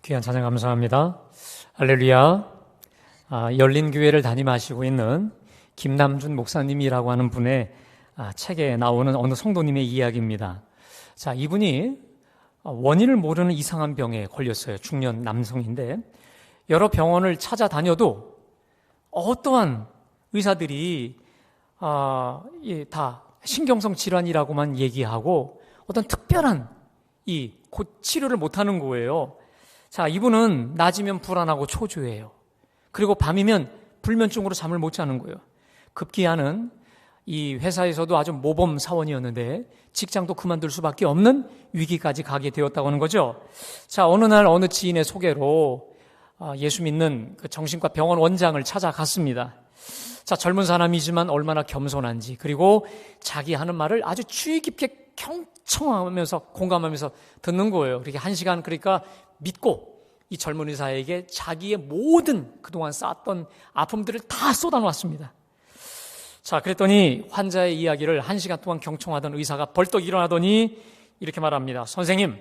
귀한 찬양 감사합니다. 할렐루야. 열린교회를 담임하시고 있는 김남준 목사님이라고 하는 분의 책에 나오는 어느 성도님의 이야기입니다. 자, 이분이 원인을 모르는 이상한 병에 걸렸어요. 중년 남성인데 여러 병원을 찾아다녀도 어떠한 의사들이 다 신경성 질환이라고만 얘기하고 어떤 특별한 치료를 못하는 거예요. 자, 이분은 낮이면 불안하고 초조해요. 그리고 밤이면 불면증으로 잠을 못 자는 거예요. 급기야는 이 회사에서도 아주 모범 사원이었는데 직장도 그만둘 수밖에 없는 위기까지 가게 되었다고 하는 거죠. 자, 어느 날 어느 지인의 소개로 예수 믿는 그 정신과 병원 원장을 찾아갔습니다. 자, 젊은 사람이지만 얼마나 겸손한지, 그리고 자기 하는 말을 아주 주의 깊게 경청하면서 공감하면서 듣는 거예요. 그렇게 1시간 그러니까 믿고 이 젊은 의사에게 자기의 모든 그동안 쌓았던 아픔들을 다 쏟아놓았습니다. 자, 그랬더니 환자의 이야기를 1시간 동안 경청하던 의사가 벌떡 일어나더니 이렇게 말합니다. 선생님,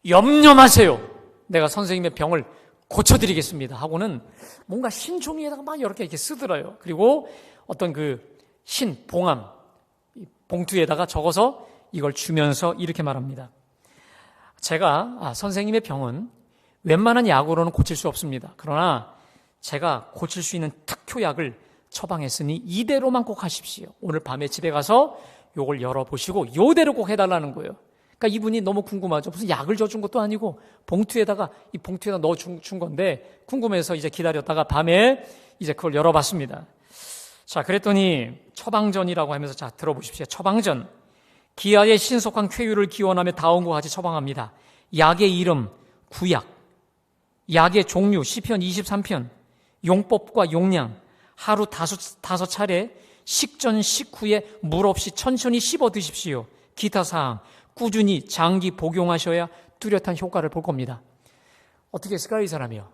염려 마세요. 내가 선생님의 병을 고쳐드리겠습니다. 하고는 뭔가 흰 종이에다가 막 이렇게 쓰더라요. 그리고 어떤 봉암, 봉투에다가 적어서 이걸 주면서 이렇게 말합니다. 제가 선생님의 병은 웬만한 약으로는 고칠 수 없습니다. 그러나 제가 고칠 수 있는 특효약을 처방했으니 이대로만 꼭 하십시오. 오늘 밤에 집에 가서 요걸 열어보시고 요대로 꼭 해달라는 거예요. 그러니까 이분이 너무 궁금하죠. 무슨 약을 줘준 것도 아니고 봉투에다가 넣어준 건데 궁금해서 이제 기다렸다가 밤에 이제 그걸 열어봤습니다. 자, 그랬더니 처방전이라고 하면서 자, 들어보십시오. 처방전. 기아의 신속한 쾌유를 기원하며 다음과 같이 처방합니다. 약의 이름, 구약. 약의 종류, 시편 23편. 용법과 용량. 하루 5차례 식전 식후에 물 없이 천천히 씹어 드십시오. 기타 사항. 꾸준히 장기 복용하셔야 뚜렷한 효과를 볼 겁니다. 어떻게 했을까요, 이 사람이요?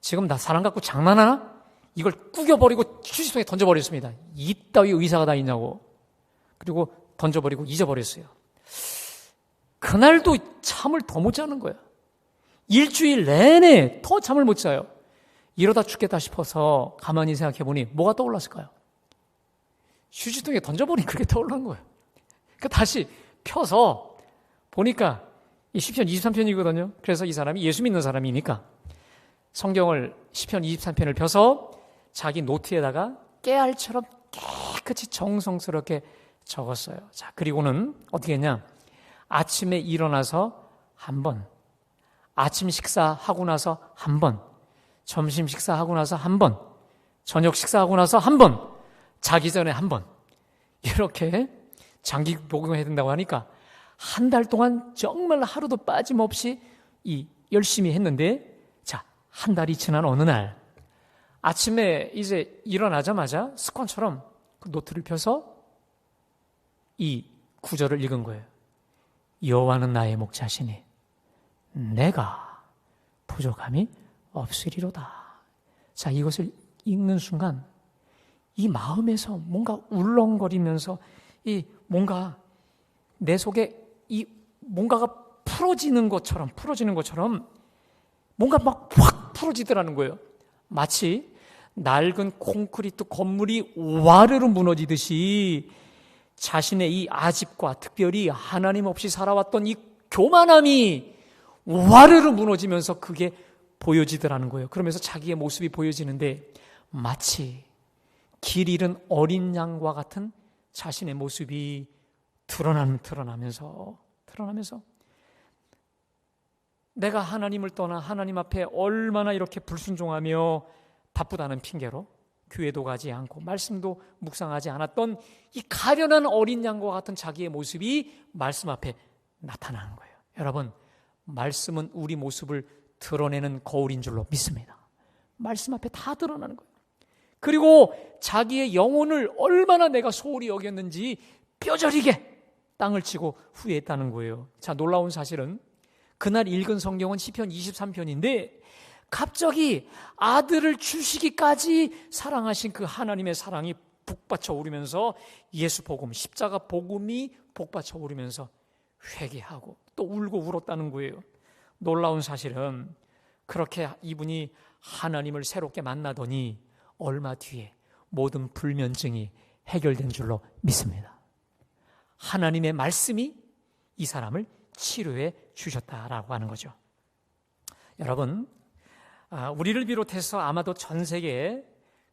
지금 나 사람 갖고 장난하나? 이걸 구겨버리고 휴지통에 던져버렸습니다. 이따위 의사가 다 있냐고. 그리고 던져버리고 잊어버렸어요. 그날도 잠을 더 못 자는 거야. 일주일 내내 더 잠을 못 자요. 이러다 죽겠다 싶어서 가만히 생각해보니 뭐가 떠올랐을까요? 휴지통에 던져버린 그게 떠올른 거예요. 그러니까 다시 펴서 보니까 이 시편 23편이거든요. 그래서 이 사람이 예수 믿는 사람이니까 성경을 시편 23편을 펴서 자기 노트에다가 깨알처럼 깨끗이 정성스럽게 적었어요. 자, 그리고는 어떻게 했냐? 아침에 일어나서 한 번, 아침 식사하고 나서 한 번, 점심 식사하고 나서 한 번, 저녁 식사하고 나서 한 번, 자기 전에 한 번, 이렇게 장기 복용해야 된다고 하니까 한 달 동안 정말 하루도 빠짐없이 열심히 했는데, 자, 한 달이 지난 어느 날 아침에 이제 일어나자마자 습관처럼 그 노트를 펴서 이 구절을 읽은 거예요. 여호와는 나의 목자시니 내가 부족함이 없으리로다. 자, 이것을 읽는 순간 이 마음에서 뭔가 울렁거리면서 뭔가 내 속에 뭔가가 풀어지는 것처럼 뭔가 막 확 풀어지더라는 거예요. 마치 낡은 콘크리트 건물이 와르르 무너지듯이 자신의 이 아집과 특별히 하나님 없이 살아왔던 이 교만함이 와르르 무너지면서 그게 보여지더라는 거예요. 그러면서 자기의 모습이 보여지는데 마치 길 잃은 어린 양과 같은 자신의 모습이 드러나면서 내가 하나님을 떠나 하나님 앞에 얼마나 이렇게 불순종하며 바쁘다는 핑계로 교회도 가지 않고 말씀도 묵상하지 않았던 이 가련한 어린 양과 같은 자기의 모습이 말씀 앞에 나타나는 거예요. 여러분, 말씀은 우리 모습을 드러내는 거울인 줄로 믿습니다. 말씀 앞에 다 드러나는 거예요. 그리고 자기의 영혼을 얼마나 내가 소홀히 여겼는지 뼈저리게 땅을 치고 후회했다는 거예요. 자, 놀라운 사실은 그날 읽은 성경은 시편 23편인데 갑자기 아들을 주시기까지 사랑하신 그 하나님의 사랑이 북받쳐 오르면서 예수 복음, 십자가 복음이 북받쳐 오르면서 회개하고 또 울고 울었다는 거예요. 놀라운 사실은 그렇게 이분이 하나님을 새롭게 만나더니 얼마 뒤에 모든 불면증이 해결된 줄로 믿습니다. 하나님의 말씀이 이 사람을 치료해 주셨다라고 하는 거죠. 여러분, 우리를 비롯해서 아마도 전 세계에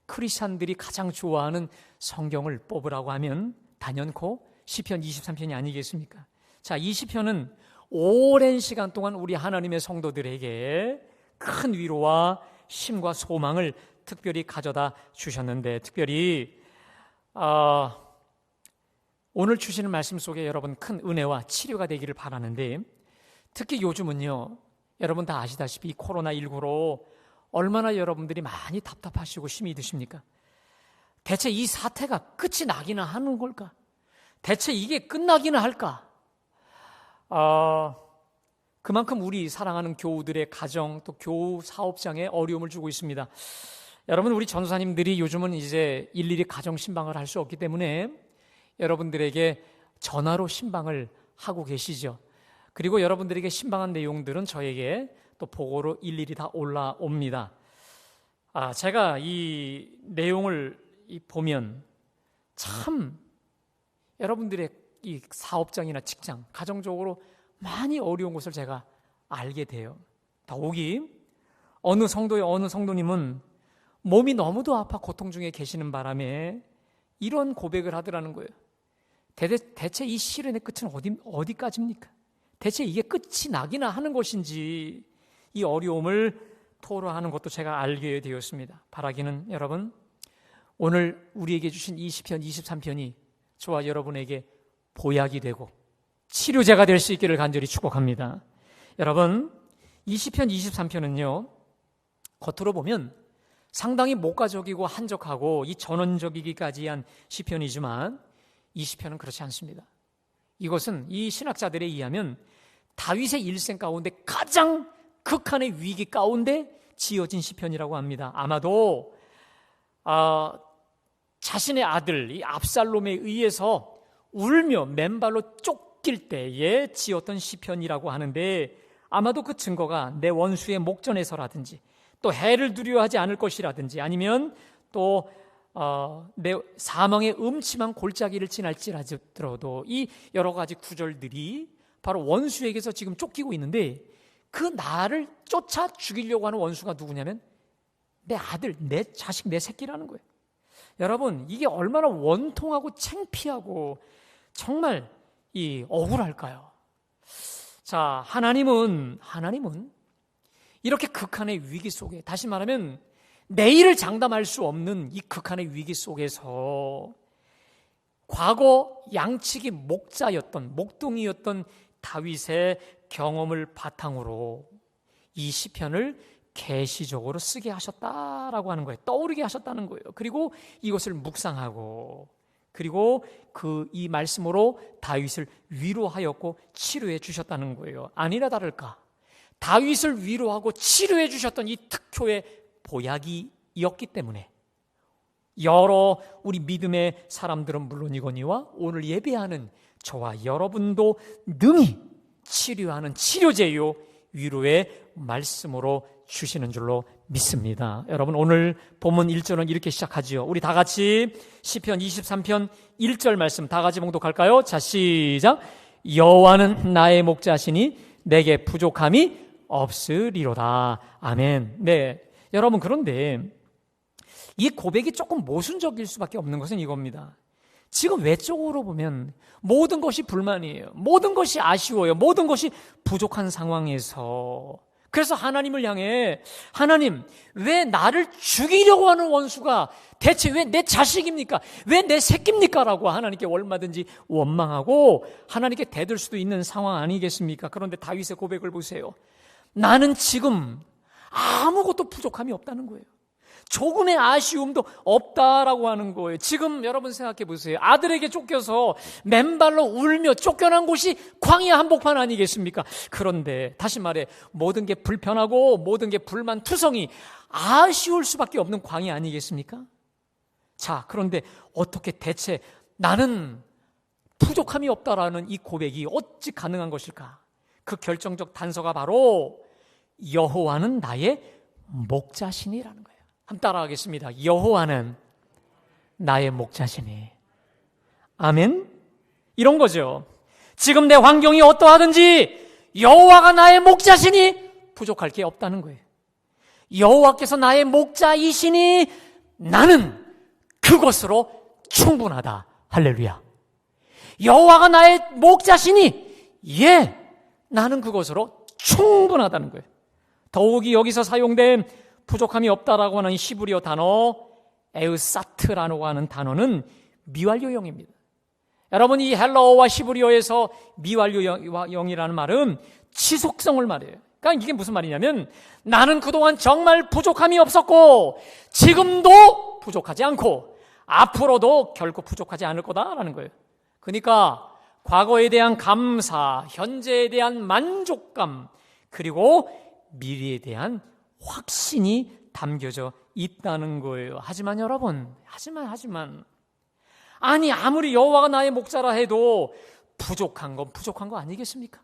크리스찬들이 가장 좋아하는 성경을 뽑으라고 하면 단연코 시편 23편이 아니겠습니까? 자, 이 시편은 오랜 시간 동안 우리 하나님의 성도들에게 큰 위로와 힘과 소망을 특별히 가져다 주셨는데, 특별히 오늘 주시는 말씀 속에 여러분 큰 은혜와 치료가 되기를 바라는데, 특히 요즘은요, 여러분 다 아시다시피 코로나19로 얼마나 여러분들이 많이 답답하시고 힘이 드십니까? 대체 이 사태가 끝이 나기는 하는 걸까? 대체 이게 끝나기는 할까? 그만큼 우리 사랑하는 교우들의 가정, 또 교우 사업장에 어려움을 주고 있습니다. 여러분, 우리 전도사님들이 요즘은 이제 일일이 가정 신방을 할 수 없기 때문에 여러분들에게 전화로 신방을 하고 계시죠. 그리고 여러분들에게 신방한 내용들은 저에게 또 보고로 일일이 다 올라옵니다. 제가 이 내용을 보면 참 여러분들의 이 사업장이나 직장, 가정적으로 많이 어려운 것을 제가 알게 돼요. 더욱이 어느 성도의 어느 성도님은 몸이 너무도 아파 고통 중에 계시는 바람에 이런 고백을 하더라는 거예요. 대체 이 시련의 끝은 어디까지입니까? 대체 이게 끝이 나기나 하는 것인지, 이 어려움을 토로하는 것도 제가 알게 되었습니다. 바라기는 여러분, 오늘 우리에게 주신 이 시편 23편이 저와 여러분에게 보약이 되고 치료제가 될 수 있기를 간절히 축복합니다. 여러분, 이 시편 23편은요, 겉으로 보면 상당히 목가적이고 한적하고 이 전원적이기까지 한 시편이지만 이 시편은 그렇지 않습니다. 이것은 이 신학자들에 의하면 다윗의 일생 가운데 가장 극한의 위기 가운데 지어진 시편이라고 합니다. 아마도 자신의 아들 이 압살롬에 의해서 울며 맨발로 쫓길 때에 지었던 시편이라고 하는데, 아마도 그 증거가 내 원수의 목전에서라든지 또 해를 두려워하지 않을 것이라든지 아니면 또 내 사망의 음침한 골짜기를 지날지라도 이 여러 가지 구절들이 바로 원수에게서 지금 쫓기고 있는데, 그 나를 쫓아 죽이려고 하는 원수가 누구냐면 내 아들, 내 자식, 내 새끼라는 거예요. 여러분, 이게 얼마나 원통하고 창피하고 정말 억울할까요? 자, 하나님은 이렇게 극한의 위기 속에, 다시 말하면 내일을 장담할 수 없는 이 극한의 위기 속에서 과거 양치기 목동이었던 다윗의 경험을 바탕으로 이 시편을 계시적으로 쓰게 하셨다라고 하는 거예요. 떠오르게 하셨다는 거예요. 그리고 이것을 묵상하고, 그리고 이 말씀으로 다윗을 위로하였고 치료해 주셨다는 거예요. 아니나 다를까, 다윗을 위로하고 치료해 주셨던 이 특효의 보약이었기 때문에 여러 우리 믿음의 사람들은 물론이거니와 오늘 예배하는 저와 여러분도 능히 치료하는 치료제요 위로의 말씀으로 주시는 줄로 믿습니다. 여러분, 오늘 본문 1절은 이렇게 시작하지요. 우리 다 같이 시편 23편 1절 말씀 다 같이 봉독할까요? 자, 시작. 여호와는 나의 목자시니 내게 부족함이 없으리로다. 아멘. 네, 여러분, 그런데 이 고백이 조금 모순적일 수밖에 없는 것은 이겁니다. 지금 외적으로 보면 모든 것이 불만이에요. 모든 것이 아쉬워요. 모든 것이 부족한 상황에서, 그래서 하나님을 향해, 하나님, 왜 나를 죽이려고 하는 원수가 대체 왜 내 자식입니까? 왜 내 새끼입니까? 라고 하나님께 얼마든지 원망하고 하나님께 대들 수도 있는 상황 아니겠습니까? 그런데 다윗의 고백을 보세요. 나는 지금 아무것도 부족함이 없다는 거예요. 조금의 아쉬움도 없다라고 하는 거예요. 지금 여러분 생각해 보세요. 아들에게 쫓겨서 맨발로 울며 쫓겨난 곳이 광야 한복판 아니겠습니까? 그런데 다시 말해, 모든 게 불편하고 모든 게 불만투성이 아쉬울 수밖에 없는 광야 아니겠습니까? 자, 그런데 어떻게 대체 나는 부족함이 없다라는 이 고백이 어찌 가능한 것일까? 그 결정적 단서가 바로 여호와는 나의 목자시니라는 거예요. 한번 따라하겠습니다. 여호와는 나의 목자시니. 아멘? 이런 거죠. 지금 내 환경이 어떠하든지 여호와가 나의 목자시니 부족할 게 없다는 거예요. 여호와께서 나의 목자이시니 나는 그것으로 충분하다. 할렐루야. 여호와가 나의 목자시니 나는 그것으로 충분하다는 거예요. 더욱이 여기서 사용된 부족함이 없다라고 하는 히브리어 단어 에우사트라고 하는 단어는 미완료형입니다. 여러분, 이 헬라어와 히브리어에서 미완료형이라는 말은 지속성을 말해요. 그러니까 이게 무슨 말이냐면 나는 그동안 정말 부족함이 없었고 지금도 부족하지 않고 앞으로도 결코 부족하지 않을 거다라는 거예요. 그러니까 과거에 대한 감사, 현재에 대한 만족감, 그리고 미래에 대한 확신이 담겨져 있다는 거예요. 하지만 여러분, 아니 아무리 여호와가 나의 목자라 해도 부족한 건 부족한 거 아니겠습니까?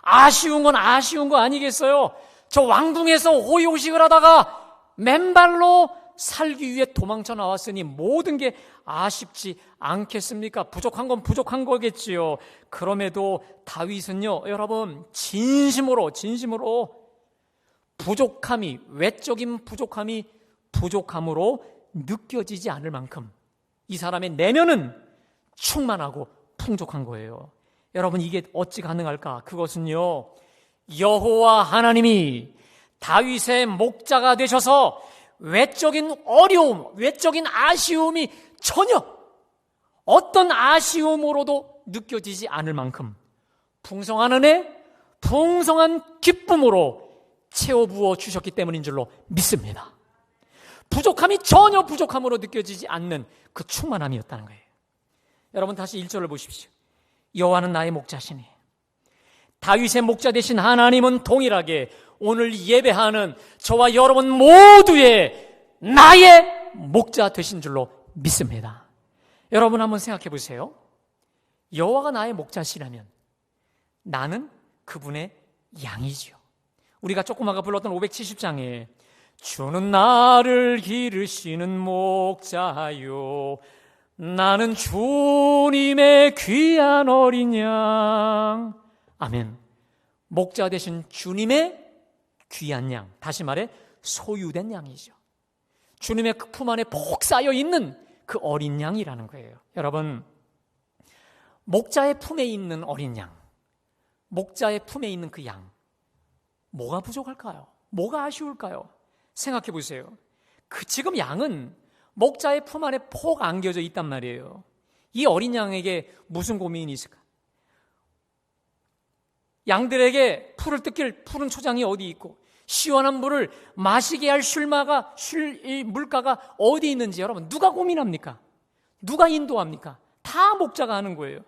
아쉬운 건 아쉬운 거 아니겠어요? 저 왕궁에서 호의호식을 하다가 맨발로 살기 위해 도망쳐 나왔으니 모든 게 아쉽지 않겠습니까? 부족한 건 부족한 거겠지요. 그럼에도 다윗은요, 여러분, 진심으로 부족함이, 외적인 부족함이 부족함으로 느껴지지 않을 만큼 이 사람의 내면은 충만하고 풍족한 거예요. 여러분, 이게 어찌 가능할까? 그것은요, 여호와 하나님이 다윗의 목자가 되셔서 외적인 어려움, 외적인 아쉬움이 전혀 어떤 아쉬움으로도 느껴지지 않을 만큼 풍성한 은혜, 풍성한 기쁨으로 채워부어 주셨기 때문인 줄로 믿습니다. 부족함이 전혀 부족함으로 느껴지지 않는 그 충만함이었다는 거예요. 여러분, 다시 1절을 보십시오. 여호와는 나의 목자시니. 다윗의 목자 되신 하나님은 동일하게 오늘 예배하는 저와 여러분 모두의 나의 목자 되신 줄로 믿습니다. 여러분, 한번 생각해 보세요. 여호와가 나의 목자시라면 나는 그분의 양이지요. 우리가 조금 아까 불렀던 570장에 주는 나를 기르시는 목자요, 나는 주님의 귀한 어린 양. 아멘. 목자 되신 주님의 귀한 양, 다시 말해 소유된 양이죠. 주님의 그 품 안에 복 쌓여 있는 그 어린 양이라는 거예요. 여러분, 목자의 품에 있는 어린 양, 목자의 품에 있는 그 양, 뭐가 부족할까요? 뭐가 아쉬울까요? 생각해 보세요. 지금 양은 목자의 품 안에 폭 안겨져 있단 말이에요. 이 어린 양에게 무슨 고민이 있을까? 양들에게 풀을 뜯길 푸른 초장이 어디 있고 시원한 물을 마시게 할 물가가 어디 있는지 여러분, 누가 고민합니까? 누가 인도합니까? 다 목자가 하는 거예요.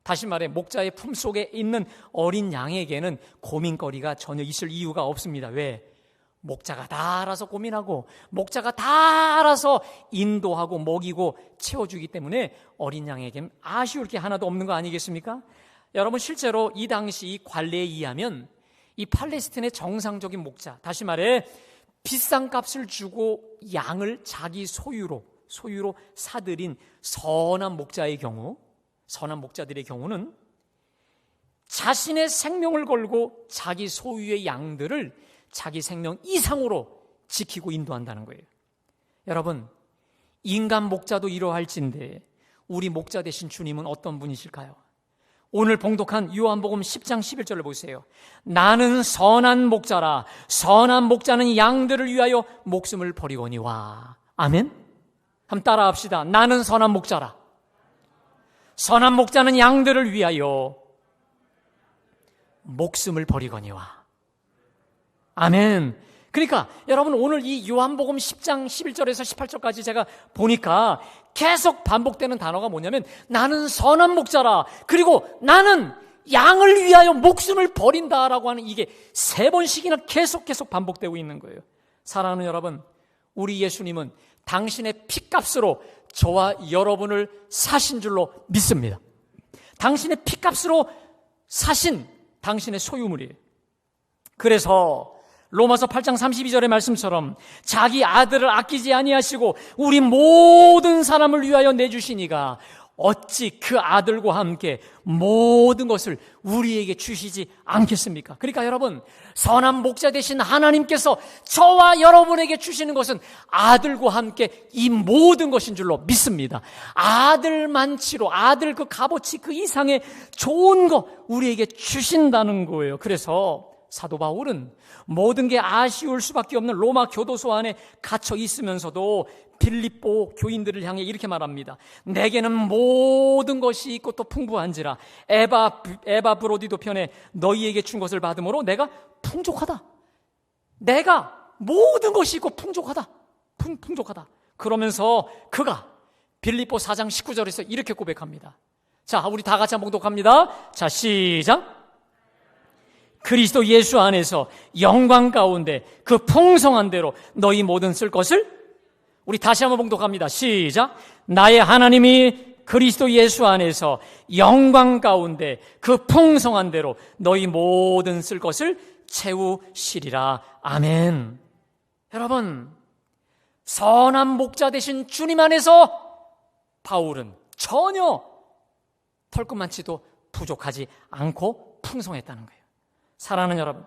다시 말해, 목자의 품 속에 있는 어린 양에게는 고민거리가 전혀 있을 이유가 없습니다. 왜? 목자가 다 알아서 고민하고 목자가 다 알아서 인도하고 먹이고 채워주기 때문에 어린 양에겐 아쉬울 게 하나도 없는 거 아니겠습니까? 여러분, 실제로 이 당시 관례에 의하면 이 팔레스틴의 정상적인 목자, 다시 말해 비싼 값을 주고 양을 자기 소유로 사들인 선한 목자의 경우, 선한 목자들의 경우는 자신의 생명을 걸고 자기 소유의 양들을 자기 생명 이상으로 지키고 인도한다는 거예요. 여러분, 인간 목자도 이러할진데 우리 목자 되신 주님은 어떤 분이실까요? 오늘 봉독한 요한복음 10장 11절을 보세요. 나는 선한 목자라, 선한 목자는 양들을 위하여 목숨을 버리거니와. 아멘? 한번 따라합시다. 나는 선한 목자라, 선한 목자는 양들을 위하여 목숨을 버리거니와. 아멘. 그러니까 여러분, 오늘 이 요한복음 10장 11절에서 18절까지 제가 보니까 계속 반복되는 단어가 뭐냐면 나는 선한 목자라, 그리고 나는 양을 위하여 목숨을 버린다라고 하는 이게 3번씩이나 계속 반복되고 있는 거예요. 사랑하는 여러분, 우리 예수님은 당신의 피값으로 저와 여러분을 사신 줄로 믿습니다. 당신의 피값으로 사신 당신의 소유물이에요. 그래서 로마서 8장 32절의 말씀처럼 자기 아들을 아끼지 아니하시고 우리 모든 사람을 위하여 내주시니가 어찌 그 아들과 함께 모든 것을 우리에게 주시지 않겠습니까? 그러니까 여러분, 선한 목자 되신 하나님께서 저와 여러분에게 주시는 것은 아들과 함께 이 모든 것인 줄로 믿습니다. 아들만치로, 아들 그 값어치 그 이상의 좋은 거 우리에게 주신다는 거예요. 그래서 사도 바울은 모든 게 아쉬울 수밖에 없는 로마 교도소 안에 갇혀 있으면서도 빌립보 교인들을 향해 이렇게 말합니다. 내게는 모든 것이 있고 또 풍부한지라 에바브로디도 편에 너희에게 준 것을 받음으로 내가 풍족하다. 내가 모든 것이 있고 풍족하다. 풍족하다. 그러면서 그가 빌립보 4장 19절에서 이렇게 고백합니다. 자, 우리 다 같이 한번 독합니다. 자, 시작. 그리스도 예수 안에서 영광 가운데 그 풍성한 대로 너희 모든 쓸 것을, 우리 다시 한번 봉독합니다. 시작. 나의 하나님이 그리스도 예수 안에서 영광 가운데 그 풍성한 대로 너희 모든 쓸 것을 채우시리라. 아멘. 여러분, 선한 목자 되신 주님 안에서 바울은 전혀 털끝만치도 부족하지 않고 풍성했다는 거예요. 사랑하는 여러분,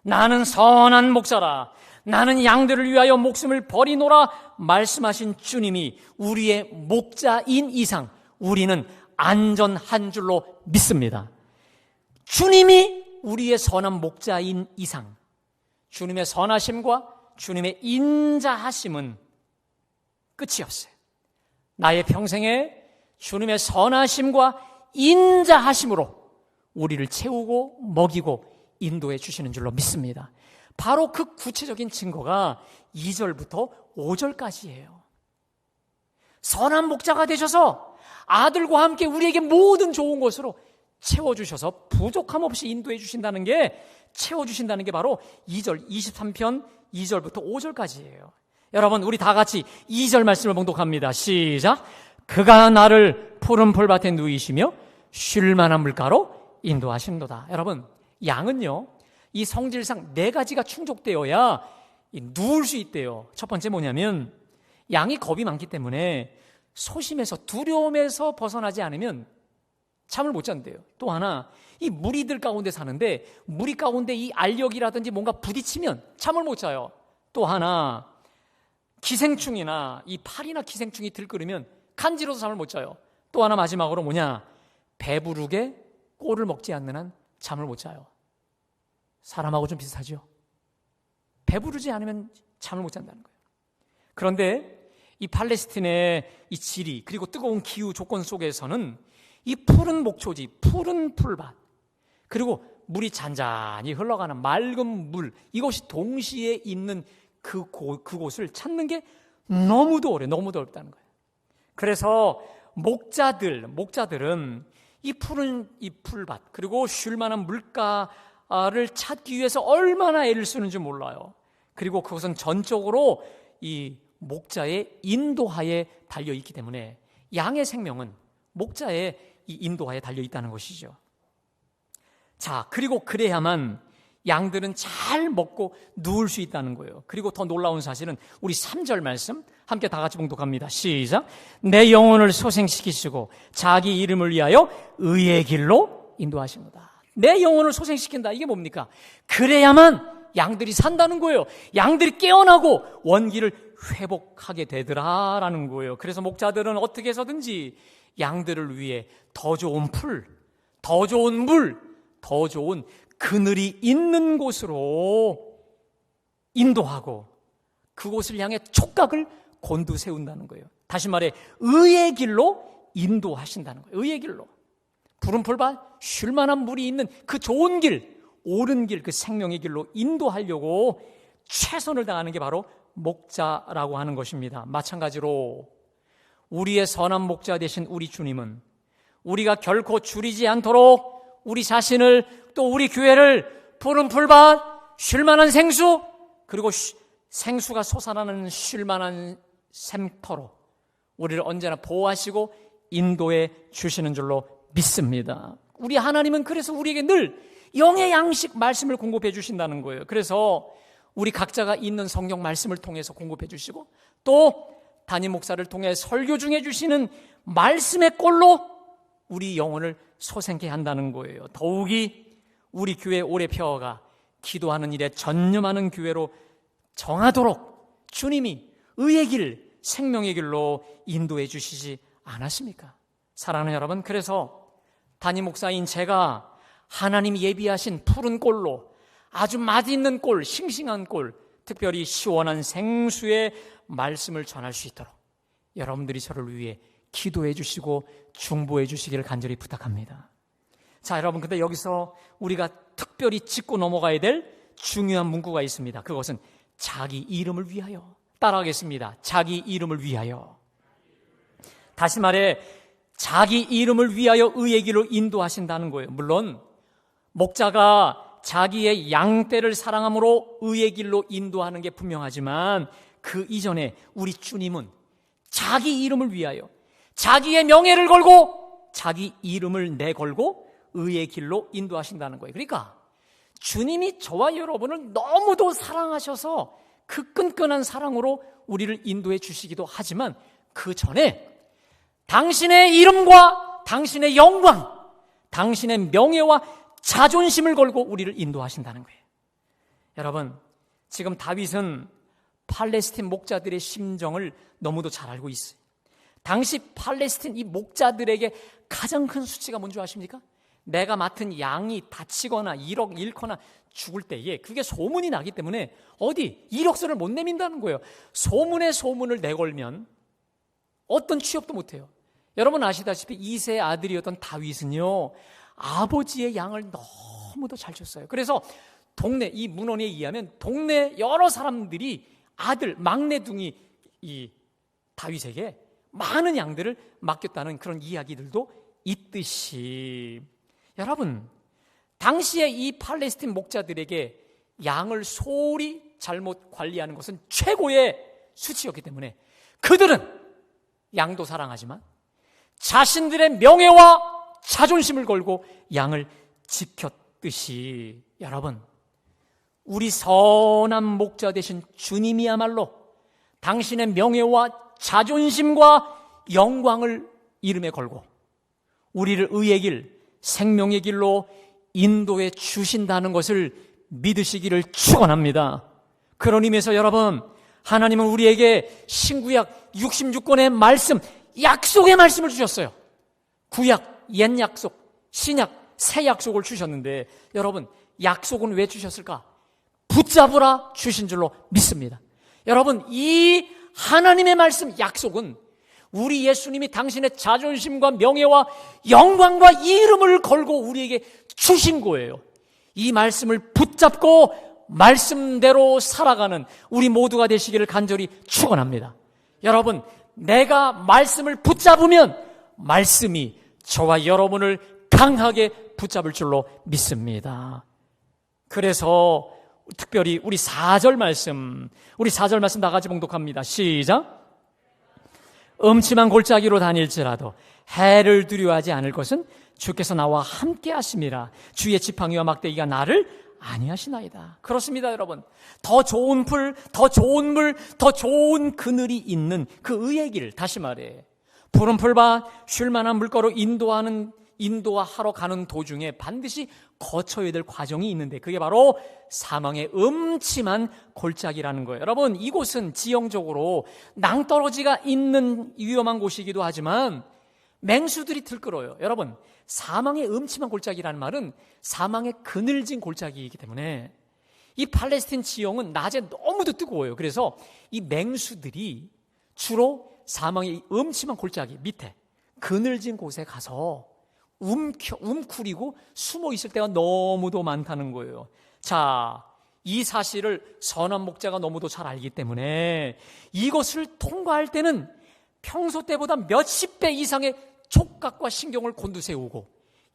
나는 선한 목자라, 나는 양들을 위하여 목숨을 버리노라 말씀하신 주님이 우리의 목자인 이상 우리는 안전한 줄로 믿습니다. 주님이 우리의 선한 목자인 이상 주님의 선하심과 주님의 인자하심은 끝이 없어요. 나의 평생에 주님의 선하심과 인자하심으로 우리를 채우고 먹이고 인도해 주시는 줄로 믿습니다. 바로 그 구체적인 증거가 2절부터 5절까지예요. 선한 목자가 되셔서 아들과 함께 우리에게 모든 좋은 것으로 채워주셔서 부족함 없이 인도해 주신다는 게, 채워주신다는 게 바로 2절 23편 2절부터 5절까지예요. 여러분, 우리 다 같이 2절 말씀을 봉독합니다. 시작. 그가 나를 푸른 풀밭에 누이시며 쉴 만한 물가로 인도하심도다. 여러분, 양은요, 이 성질상 4가지가 충족되어야 누울 수 있대요. 첫 번째 뭐냐면, 양이 겁이 많기 때문에 소심해서 두려움에서 벗어나지 않으면 잠을 못 잔대요. 또 하나, 이 무리들 가운데 사는데 무리 가운데 이 알력이라든지 뭔가 부딪히면 잠을 못 자요. 또 하나, 기생충이나 이 파리나 기생충이 들끓으면 간지러서 잠을 못 자요. 또 하나, 마지막으로 뭐냐, 배부르게 꼴을 먹지 않는 한 잠을 못 자요. 사람하고 좀 비슷하죠. 배부르지 않으면 잠을 못 잔다는 거예요. 그런데 이 팔레스틴의 이 지리 그리고 뜨거운 기후 조건 속에서는 이 푸른 목초지, 푸른 풀밭, 그리고 물이 잔잔히 흘러가는 맑은 물, 이것이 동시에 있는 그곳을 찾는 게 너무도 어려워요. 너무도 어렵다는 거예요. 그래서 목자들은 이 푸른 이 풀밭 그리고 쉴 만한 물가를 찾기 위해서 얼마나 애를 쓰는지 몰라요. 그리고 그것은 전적으로 이 목자의 인도하에 달려있기 때문에 양의 생명은 목자의 이 인도하에 달려있다는 것이죠. 자, 그리고 그래야만 양들은 잘 먹고 누울 수 있다는 거예요. 그리고 더 놀라운 사실은 우리 3절 말씀 함께 다 같이 봉독합니다. 시작. 내 영혼을 소생시키시고 자기 이름을 위하여 의의 길로 인도하십니다. 내 영혼을 소생시킨다. 이게 뭡니까? 그래야만 양들이 산다는 거예요. 양들이 깨어나고 원기를 회복하게 되더라라는 거예요. 그래서 목자들은 어떻게 해서든지 양들을 위해 더 좋은 풀, 더 좋은 물, 더 좋은 그늘이 있는 곳으로 인도하고 그곳을 향해 촉각을 곤두세운다는 거예요. 다시 말해 의의 길로 인도하신다는 거예요. 의의 길로. 푸른 풀밭, 쉴 만한 물이 있는 그 좋은 길, 옳은 길, 그 생명의 길로 인도하려고 최선을 다하는 게 바로 목자라고 하는 것입니다. 마찬가지로 우리의 선한 목자 되신 우리 주님은 우리가 결코 줄이지 않도록 우리 자신을 또 우리 교회를 푸른 풀밭, 쉴 만한 생수, 그리고 생수가 솟아나는 쉴 만한 샘터로 우리를 언제나 보호하시고 인도해 주시는 줄로 믿습니다. 우리 하나님은 그래서 우리에게 늘 영의 양식 말씀을 공급해 주신다는 거예요. 그래서 우리 각자가 있는 성경 말씀을 통해서 공급해 주시고, 또 담임 목사를 통해 설교 중에 주시는 말씀의 꼴로 우리 영혼을 소생케 한다는 거예요. 더욱이 우리 교회 오래 펴어가 기도하는 일에 전념하는 교회로 정하도록 주님이 의의 길, 생명의 길로 인도해 주시지 않았습니까? 사랑하는 여러분, 그래서 담임 목사인 제가 하나님이 예비하신 푸른 꼴로 아주 맛있는 꼴, 싱싱한 꼴, 특별히 시원한 생수의 말씀을 전할 수 있도록 여러분들이 저를 위해 기도해 주시고 중보해 주시기를 간절히 부탁합니다. 자, 여러분, 근데 여기서 우리가 특별히 짚고 넘어가야 될 중요한 문구가 있습니다. 그것은 자기 이름을 위하여. 따라하겠습니다. 자기 이름을 위하여. 다시 말해 자기 이름을 위하여 의의 길로 인도하신다는 거예요. 물론 목자가 자기의 양떼를 사랑함으로 의의 길로 인도하는 게 분명하지만 그 이전에 우리 주님은 자기 이름을 위하여 자기의 명예를 걸고 자기 이름을 내걸고 의의 길로 인도하신다는 거예요. 그러니까 주님이 저와 여러분을 너무도 사랑하셔서 그 끈끈한 사랑으로 우리를 인도해 주시기도 하지만 그 전에 당신의 이름과 당신의 영광, 당신의 명예와 자존심을 걸고 우리를 인도하신다는 거예요. 여러분, 지금 다윗은 팔레스틴 목자들의 심정을 너무도 잘 알고 있어요. 당시 팔레스틴 이 목자들에게 가장 큰 수치가 뭔지 아십니까? 내가 맡은 양이 다치거나 잃거나 죽을 때에 그게 소문이 나기 때문에 어디 이력서를 못 내민다는 거예요. 소문에 소문을 내걸면 어떤 취업도 못해요. 여러분 아시다시피 이세의 아들이었던 다윗은요, 아버지의 양을 너무도 잘 줬어요. 그래서 동네, 이 문헌에 의하면 동네 여러 사람들이 아들, 막내둥이 이 다윗에게 많은 양들을 맡겼다는 그런 이야기들도 있듯이, 여러분, 당시에 이 팔레스틴 목자들에게 양을 소홀히 잘못 관리하는 것은 최고의 수치였기 때문에 그들은 양도 사랑하지만 자신들의 명예와 자존심을 걸고 양을 지켰듯이, 여러분, 우리 선한 목자 되신 주님이야말로 당신의 명예와 자존심과 영광을 이름에 걸고 우리를 의의 길, 생명의 길로 인도해 주신다는 것을 믿으시기를 축원합니다. 그런 의미에서 여러분, 하나님은 우리에게 신구약 66권의 말씀, 약속의 말씀을 주셨어요. 구약, 옛 약속, 신약, 새 약속을 주셨는데 여러분, 약속은 왜 주셨을까? 붙잡으라 주신 줄로 믿습니다. 여러분, 이 하나님의 말씀 약속은 우리 예수님이 당신의 자존심과 명예와 영광과 이름을 걸고 우리에게 주신 거예요. 이 말씀을 붙잡고 말씀대로 살아가는 우리 모두가 되시기를 간절히 축원합니다. 여러분, 내가 말씀을 붙잡으면 말씀이 저와 여러분을 강하게 붙잡을 줄로 믿습니다. 그래서 특별히 우리 4절 말씀 다 같이 봉독합니다. 시작. 음침한 골짜기로 다닐지라도 해를 두려워하지 않을 것은 주께서 나와 함께 하심이라. 주의 지팡이와 막대기가 나를 아니하시나이다. 그렇습니다, 여러분. 더 좋은 풀, 더 좋은 물, 더 좋은 그늘이 있는 그 의의 길, 다시 말해 푸른 풀밭, 쉴만한 물가로 인도하러 가는 도중에 반드시 거쳐야 될 과정이 있는데 그게 바로 사망의 음침한 골짜기라는 거예요. 여러분, 이곳은 지형적으로 낭떠러지가 있는 위험한 곳이기도 하지만 맹수들이 들끓어요. 여러분, 사망의 음침한 골짜기라는 말은 사망의 그늘진 골짜기이기 때문에 이 팔레스틴 지형은 낮에 너무도 뜨거워요. 그래서 이 맹수들이 주로 사망의 음침한 골짜기 밑에 그늘진 곳에 가서 움크리고 숨어 있을 때가 너무도 많다는 거예요. 자, 이 사실을 선한 목자가 너무도 잘 알기 때문에 이것을 통과할 때는 평소 때보다 몇십 배 이상의 촉각과 신경을 곤두세우고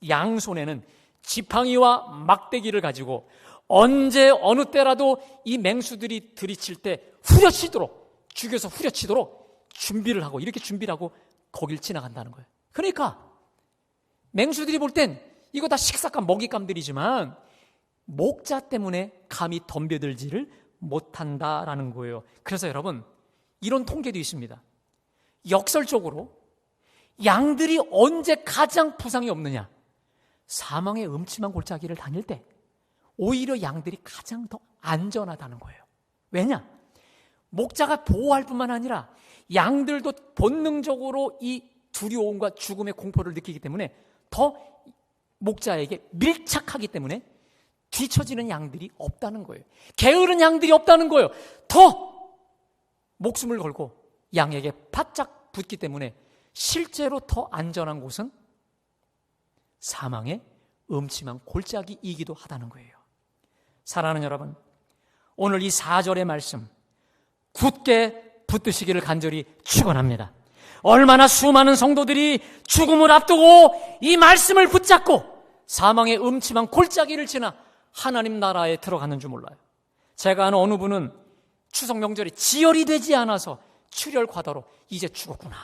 양손에는 지팡이와 막대기를 가지고 언제 어느 때라도 이 맹수들이 들이칠 때 후려치도록, 죽여서 후려치도록 준비를 하고, 이렇게 준비를 하고 거길 지나간다는 거예요. 그러니까 맹수들이 볼 땐 이거 다 식사감, 먹잇감들이지만 목자 때문에 감히 덤벼들지를 못한다라는 거예요. 그래서 여러분, 이런 통계도 있습니다. 역설적으로 양들이 언제 가장 부상이 없느냐? 사망의 음침한 골짜기를 다닐 때 오히려 양들이 가장 더 안전하다는 거예요. 왜냐? 목자가 보호할 뿐만 아니라 양들도 본능적으로 이 두려움과 죽음의 공포를 느끼기 때문에 더 목자에게 밀착하기 때문에 뒤처지는 양들이 없다는 거예요. 게으른 양들이 없다는 거예요. 더 목숨을 걸고 양에게 바짝 붙기 때문에 실제로 더 안전한 곳은 사망의 음침한 골짜기이기도 하다는 거예요. 사랑하는 여러분, 오늘 이 4절의 말씀 굳게 붙드시기를 간절히 축원합니다. 얼마나 수많은 성도들이 죽음을 앞두고 이 말씀을 붙잡고 사망의 음침한 골짜기를 지나 하나님 나라에 들어가는 줄 몰라요. 제가 아는 어느 분은 추석 명절이 지혈이 되지 않아서 출혈 과다로 이제 죽었구나.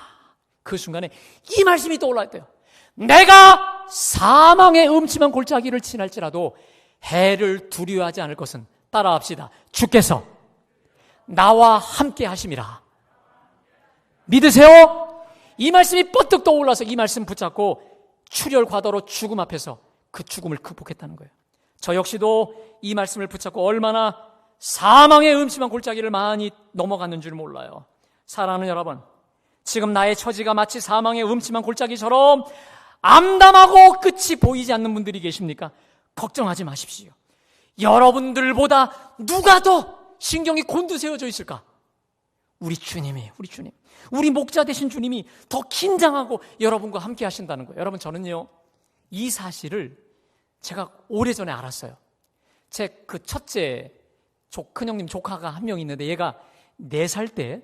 그 순간에 이 말씀이 떠올랐대요. 내가 사망의 음침한 골짜기를 지날지라도 해를 두려워하지 않을 것은, 따라합시다, 주께서 나와 함께 하심이라. 믿으세요? 이 말씀이 뻗뜩 떠올라서 이 말씀 붙잡고 출혈 과다로 죽음 앞에서 그 죽음을 극복했다는 거예요. 저 역시도 이 말씀을 붙잡고 얼마나 사망의 음침한 골짜기를 많이 넘어갔는 줄 몰라요. 사랑하는 여러분, 지금 나의 처지가 마치 사망의 음침한 골짜기처럼 암담하고 끝이 보이지 않는 분들이 계십니까? 걱정하지 마십시오. 여러분들보다 누가 더 신경이 곤두세워져 있을까? 우리 주님이, 우리 목자 되신 주님이 더 긴장하고 여러분과 함께 하신다는 거예요. 여러분, 저는요, 이 사실을 제가 오래전에 알았어요. 제 그 첫째 큰형님 조카가 한 명 있는데, 얘가 4살 때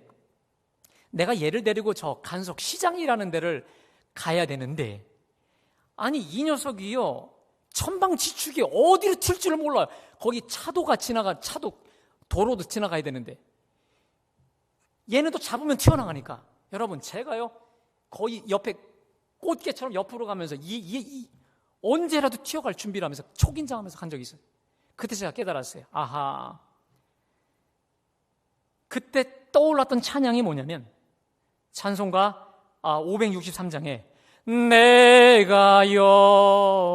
내가 얘를 데리고 저 간석 시장이라는 데를 가야 되는데, 아니 이 녀석이요, 천방지축이 어디로 튈 줄 몰라요. 거기 도로도 지나가야 되는데 얘는 또 잡으면 튀어나가니까, 여러분 제가요 거의 옆에 꽃게처럼 옆으로 가면서 언제라도 튀어갈 준비를 하면서 초긴장하면서 간 적이 있어요. 그때 제가 깨달았어요. 아하, 그때 떠올랐던 찬양이 뭐냐면 찬송가 563장에 내가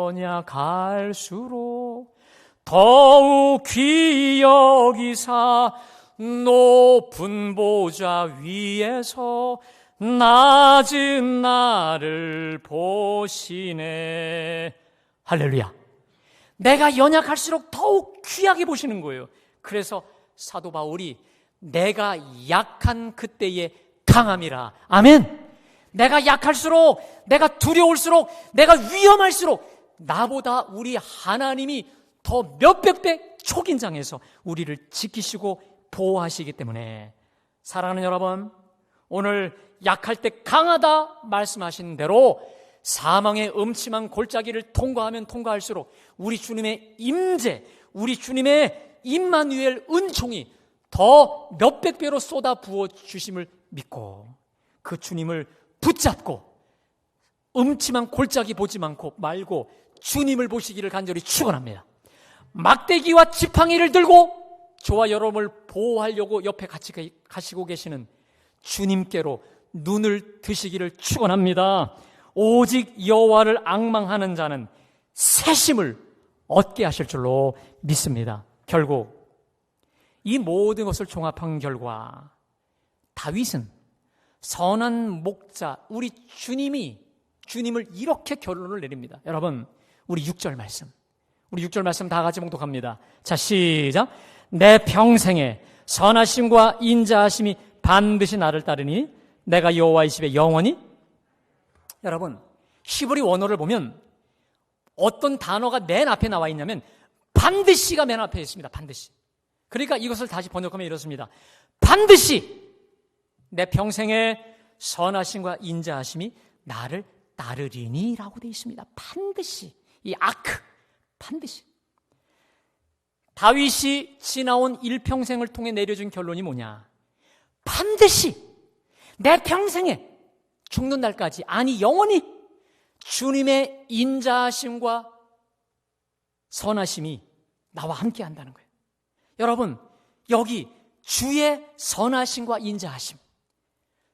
연약할수록 더욱 귀히 여기사 높은 보좌 위에서 낮은 나를 보시네. 할렐루야. 내가 연약할수록 더욱 귀하게 보시는 거예요. 그래서 사도 바울이 내가 약한 그때의 강함이라. 아멘. 내가 약할수록, 내가 두려울수록, 내가 위험할수록 나보다 우리 하나님이 더 몇백 배 초긴장해서 우리를 지키시고 보호하시기 때문에, 사랑하는 여러분, 오늘 약할 때 강하다 말씀하신 대로 사망의 음침한 골짜기를 통과하면 통과할수록 우리 주님의 임재, 우리 주님의 임마누엘 은총이 더 몇백 배로 쏟아 부어 주심을 믿고 그 주님을 붙잡고 음침한 골짜기 보지 말고 주님을 보시기를 간절히 축원합니다. 막대기와 지팡이를 들고 저와 여러분을 보호하려고 옆에 같이 가시고 계시는 주님께로 눈을 드시기를 축원합니다. 오직 여호와를 앙망하는 자는 새심을 얻게 하실 줄로 믿습니다. 결국 이 모든 것을 종합한 결과 다윗은 선한 목자, 우리 주님을 이렇게 결론을 내립니다. 여러분, 우리 6절 말씀 다 같이 봉독합니다. 자, 시작. 내 평생에 선하심과 인자하심이 반드시 나를 따르니 내가 여호와의 집에 영원히. 여러분, 히브리 원어를 보면 어떤 단어가 맨 앞에 나와 있냐면 반드시가 맨 앞에 있습니다. 반드시. 그러니까 이것을 다시 번역하면 이렇습니다. 반드시 내 평생에 선하심과 인자하심이 나를 따르리니 라고 되어 있습니다. 반드시. 이 아크, 반드시. 다윗이 지나온 일평생을 통해 내려준 결론이 뭐냐? 반드시 내 평생에 죽는 날까지, 아니 영원히 주님의 인자하심과 선하심이 나와 함께 한다는 거예요. 여러분, 여기 주의 선하심과 인자하심,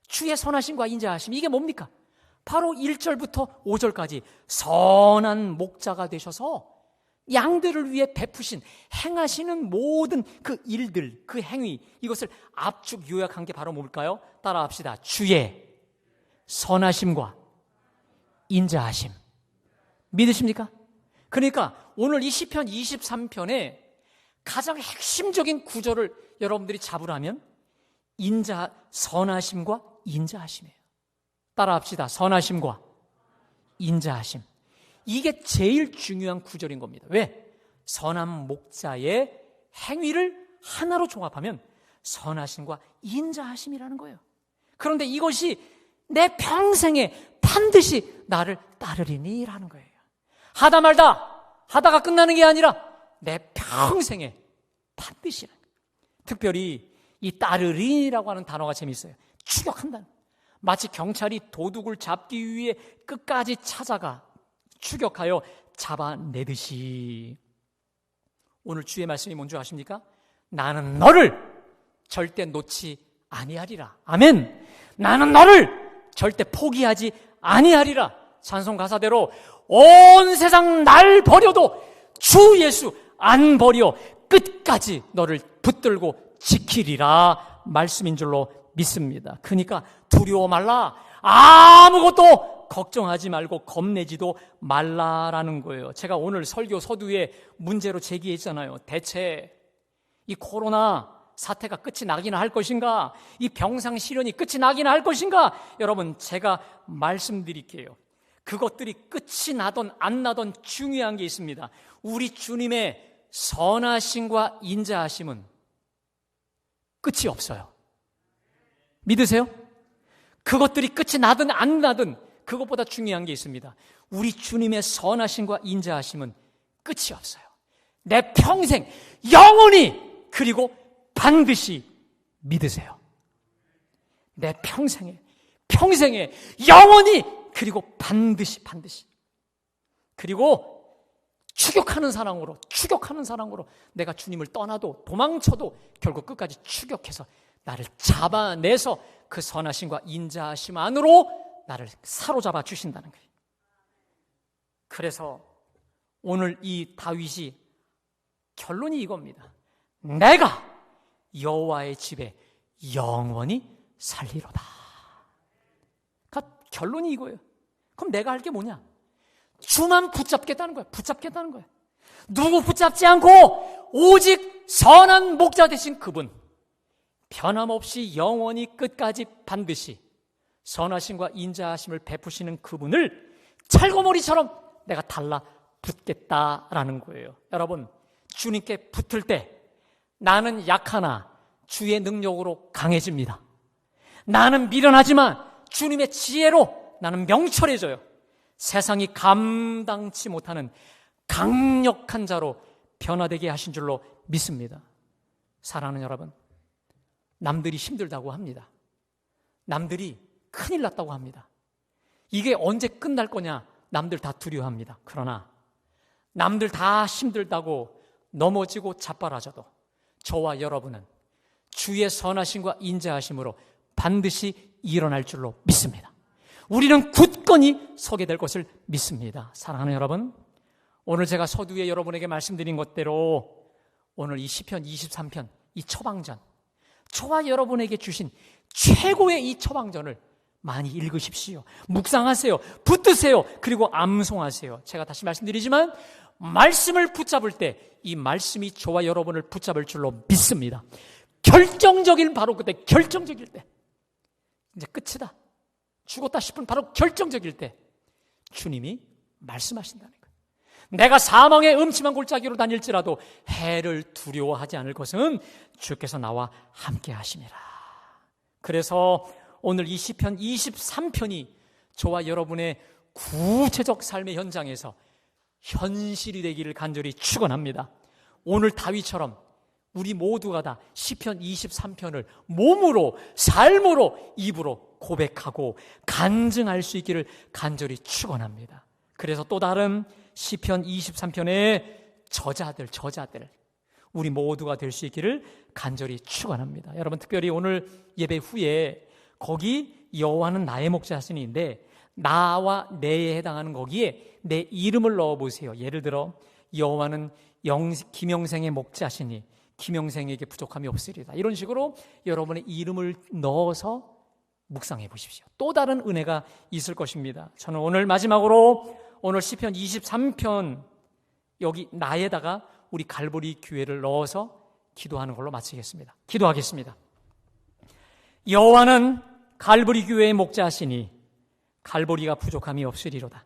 주의 선하심과 인자하심, 이게 뭡니까? 바로 1절부터 5절까지 선한 목자가 되셔서 양들을 위해 베푸신, 행하시는 모든 그 일들, 그 행위, 이것을 압축 요약한 게 바로 뭘까요? 따라합시다. 주의 선하심과 인자하심. 믿으십니까? 그러니까 오늘 이 시편 23편에 가장 핵심적인 구절을 여러분들이 잡으라면 선하심과 인자하심이에요. 따라합시다. 선하심과 인자하심. 이게 제일 중요한 구절인 겁니다. 왜? 선한 목자의 행위를 하나로 종합하면 선하심과 인자하심이라는 거예요. 그런데 이것이 내 평생에 반드시 나를 따르리니라는 거예요. 하다 말다 하다가 끝나는 게 아니라 내 평생에 반드시. 특별히 이 따르리라고 하는 단어가 재밌어요. 추격한다는. 마치 경찰이 도둑을 잡기 위해 끝까지 찾아가 추격하여 잡아내듯이. 오늘 주의 말씀이 뭔지 아십니까? 나는 너를 절대 놓지 아니하리라. 아멘. 나는 너를 절대 포기하지 아니하리라. 찬송 가사대로 온 세상 날 버려도 주 예수 안 버려 끝까지 너를 붙들고 지키리라 말씀인 줄로 믿습니다. 그러니까 두려워 말라. 아무것도 걱정하지 말고 겁내지도 말라라는 거예요. 제가 오늘 설교 서두에 문제로 제기했잖아요. 대체 이 코로나 사태가 끝이 나기나 할 것인가? 이 병상 실현이 끝이 나기나 할 것인가? 여러분, 제가 말씀드릴게요. 그것들이 끝이 나던 안 나던 중요한 게 있습니다. 우리 주님의 선하심과 인자하심은 끝이 없어요. 믿으세요? 그것들이 끝이 나든 안 나든 그것보다 중요한 게 있습니다. 우리 주님의 선하심과 인자하심은 끝이 없어요. 내 평생 영원히, 그리고 반드시 믿으세요. 내 평생에 영원히, 그리고 반드시. 그리고 추격하는 사랑으로 내가 주님을 떠나도 도망쳐도 결국 끝까지 추격해서 나를 잡아내서 그 선하심과 인자하심 안으로 나를 사로잡아 주신다는 거예요. 그래서 오늘 이 다윗이 결론이 이겁니다. 내가 여호와의 집에 영원히 살리로다. 그러니까 결론이 이거예요. 그럼 내가 할 게 뭐냐? 주만 붙잡겠다는 거야. 누구 붙잡지 않고 오직 선한 목자 되신 그분, 변함없이 영원히 끝까지 반드시 선하심과 인자하심을 베푸시는 그분을 찰거머리처럼 내가 달라붙겠다라는 거예요. 여러분, 주님께 붙을 때 나는 약하나 주의 능력으로 강해집니다. 나는 미련하지만 주님의 지혜로 나는 명철해져요. 세상이 감당치 못하는 강력한 자로 변화되게 하신 줄로 믿습니다. 사랑하는 여러분, 남들이 힘들다고 합니다. 남들이 큰일 났다고 합니다. 이게 언제 끝날 거냐? 남들 다 두려워합니다. 그러나 남들 다 힘들다고 넘어지고 자빠라져도 저와 여러분은 주의 선하심과 인자하심으로 반드시 일어날 줄로 믿습니다. 우리는 굳건히 서게 될 것을 믿습니다. 사랑하는 여러분, 오늘 제가 서두에 여러분에게 말씀드린 것대로 오늘 이 시편 23편, 이 처방전, 저와 여러분에게 주신 최고의 이 처방전을 많이 읽으십시오. 묵상하세요. 붙드세요. 그리고 암송하세요. 제가 다시 말씀드리지만 말씀을 붙잡을 때 이 말씀이 저와 여러분을 붙잡을 줄로 믿습니다. 바로 그때 결정적일 때, 이제 끝이다, 죽었다 싶은 바로 결정적일 때 주님이 말씀하신다는 거예요. 내가 사망의 음침한 골짜기로 다닐지라도 해를 두려워하지 않을 것은 주께서 나와 함께 하심이라. 그래서 오늘 이 시편 23편이 저와 여러분의 구체적 삶의 현장에서 현실이 되기를 간절히 축원합니다. 오늘 다윗처럼 우리 모두가 다 시편 23편을 몸으로, 삶으로, 입으로 고백하고 간증할 수 있기를 간절히 축원합니다. 그래서 또 다른 시편 23편의 저자들 우리 모두가 될 수 있기를 간절히 축원합니다. 여러분, 특별히 오늘 예배 후에 거기 여호와는 나의 목자시니인데 나와 내에 해당하는 거기에 내 이름을 넣어보세요. 예를 들어 여호와는 김영생의 목자시니 김영생에게 부족함이 없으리다. 이런 식으로 여러분의 이름을 넣어서 묵상해 보십시오. 또 다른 은혜가 있을 것입니다. 저는 오늘 마지막으로 오늘 시편 23편 여기 나에다가 우리 갈보리 교회를 넣어서 기도하는 걸로 마치겠습니다. 기도하겠습니다. 여호와는 갈보리 교회의 목자시니 갈보리가 부족함이 없으리로다.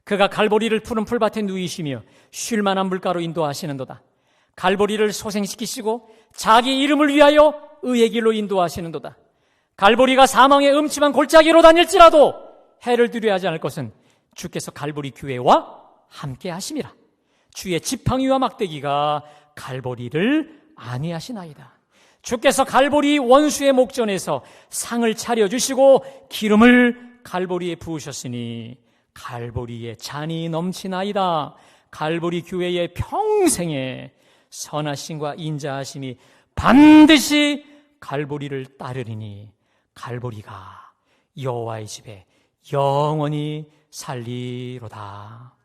그가 갈보리를 푸른 풀밭에 누이시며 쉴 만한 물가로 인도하시는도다. 갈보리를 소생시키시고 자기 이름을 위하여 의의 길로 인도하시는도다. 갈보리가 사망의 음침한 골짜기로 다닐지라도 해를 두려워하지 않을 것은 주께서 갈보리 교회와 함께 하심이라. 주의 지팡이와 막대기가 갈보리를 안위하시나이다. 주께서 갈보리 원수의 목전에서 상을 차려주시고 기름을 갈보리에 부으셨으니 갈보리의 잔이 넘치나이다. 갈보리 교회의 평생에 선하심과 인자하심이 반드시 갈보리를 따르리니 갈보리가 여호와의 집에 영원히 살리로다.